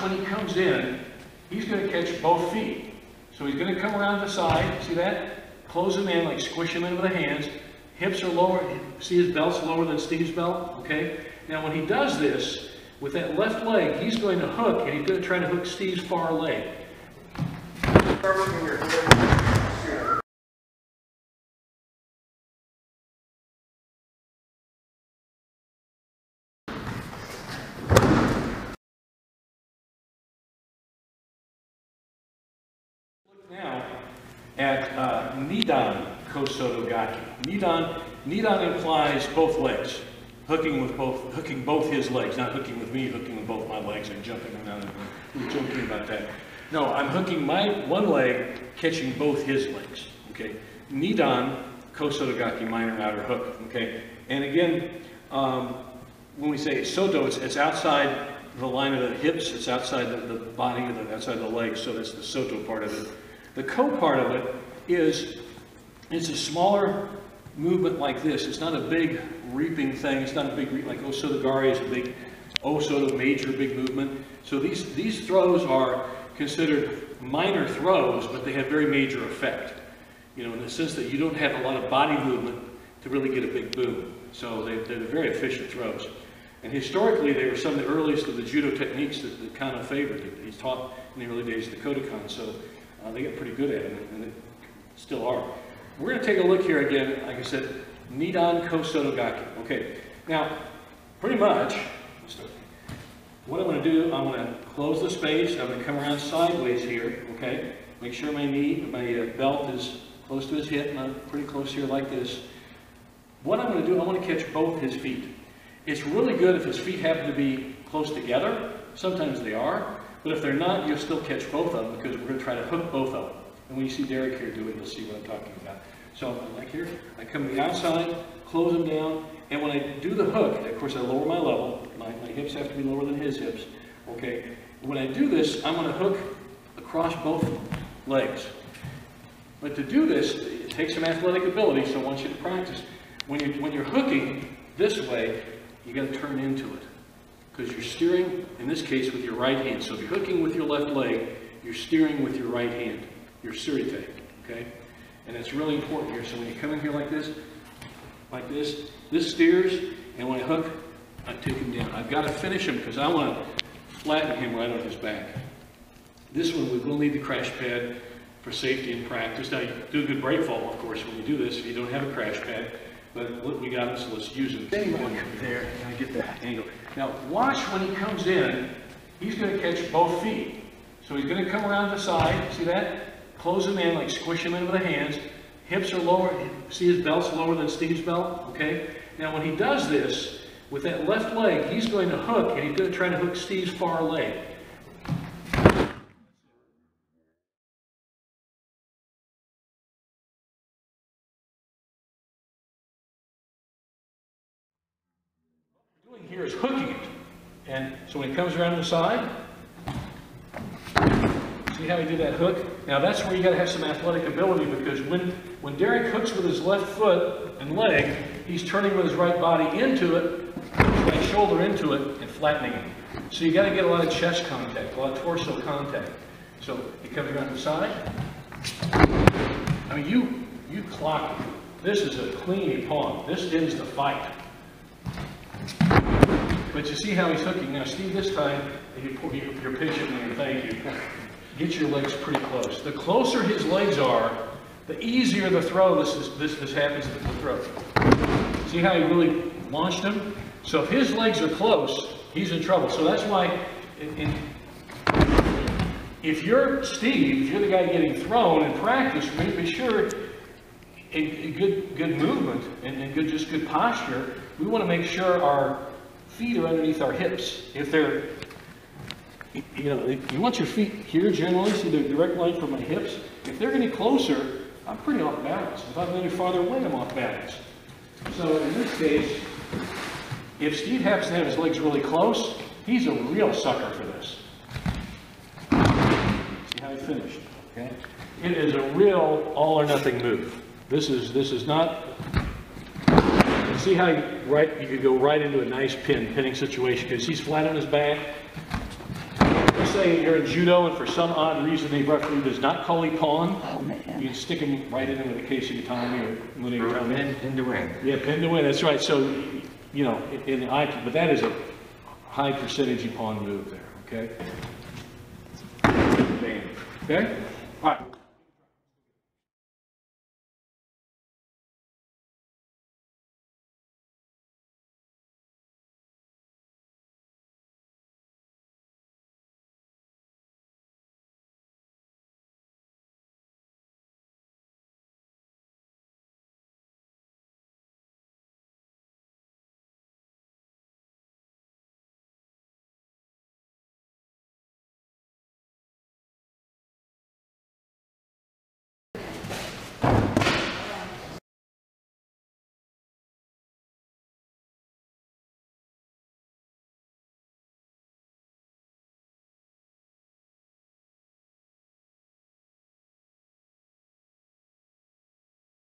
when he comes in, he's going to catch both feet. So he's going to come around the side, see that? Close him in, like squish him in with the hands. Hips are lower, see his belt's lower than Steve's belt, okay? Now when he does this, with that left leg, he's going to hook, and he's going to try to hook Steve's far leg. Now at Nidan SOTO GAKE. Nidan implies both legs, hooking both his legs, not hooking with me, hooking with both my legs and jumping around. We were joking about that. No, I'm hooking my one leg, catching both his legs. Okay, Nidan SOTO GAKE, minor outer hook. Okay, and again, when we say Soto, it's outside the line of the hips, it's outside the body, outside the legs, so that's the Soto part of it. The Ko part of it is, it's a smaller movement like this. It's not a big reaping thing. It's not a big, like Osotogari is a big, Osoto major big movement. So these throws are considered minor throws, but they have very major effect. You know, in the sense that you don't have a lot of body movement to really get a big boom. So they're very efficient throws. And historically, they were some of the earliest of the judo techniques that Kano favored. He's taught in the early days of the Kodokan, so they get pretty good at it, and they still are. We're going to take a look here again, like I said, Nidan SOTO GAKE. Okay, now, pretty much, what I'm going to do, I'm going to close the space, I'm going to come around sideways here, okay? Make sure my belt is close to his hip, and I'm pretty close here like this. What I'm going to do, I want to catch both his feet. It's really good if his feet happen to be close together. Sometimes they are. But if they're not, you'll still catch both of them, because we're going to try to hook both of them. And when you see Derek here do it, you'll see what I'm talking about. So like here, I come to the outside, close them down, and when I do the hook, of course I lower my level. My hips have to be lower than his hips. Okay. When I do this, I'm going to hook across both legs. But to do this, it takes some athletic ability, so I want you to practice. When you're hooking this way, you got to turn into it. Because you're steering, in this case, with your right hand. So if you're hooking with your left leg, you're steering with your right hand. Your surite, okay? And it's really important here. So when you come in here like this steers, and when I hook, I take him down. I've got to finish him because I want to flatten him right on his back. This one, we will need the crash pad for safety and practice. Now, you do a good break fall, of course, when you do this, if you don't have a crash pad. But look, we got it, so let's use it. There, I get that angle. Now, watch when he comes in, he's going to catch both feet. So he's going to come around the side, see that? Close him in, like squish him in with the hands. Hips are lower, see his belt's lower than Steve's belt, okay? Now, when he does this, with that left leg, he's going to hook, and he's going to try to hook Steve's far leg. Here is hooking it. And so when he comes around to the side, see how he did that hook? Now that's where you got to have some athletic ability, because when Derek hooks with his left foot and leg, he's turning with his right body into it, his right shoulder into it, and flattening it. So you got to get a lot of chest contact, a lot of torso contact. So he comes around the side. I mean, you clock it. This is a clean pawn. This ends the fight. But you see how he's hooking. Now, Steve, this time, you're patient and thank you. Get your legs pretty close. The closer his legs are, the easier the throw this happens to the throw. See how he really launched him? So if his legs are close, he's in trouble. So that's why, if you're Steve, if you're the guy getting thrown in practice, be sure a good movement and good posture. We want to make sure our feet are underneath our hips. If they're, you want your feet here generally, see the direct line from my hips. If they're any closer, I'm pretty off balance. If I'm any farther away, I'm off balance. So in this case, if Steve happens to have his legs really close, he's a real sucker for this. See how he finished, okay? It is a real all or nothing move. This is not. See how you could go right into a nice pinning situation, because he's flat on his back. say you're in judo and for some odd reason the referee does not call a pawn, Oh, man. you can stick him right into the case of Katami or Munetami. Pin to win. Yeah, pin to win, that's right. So, you know, in the Aikido, but that is a high percentage pawn move there, okay? Bam. Okay? All right.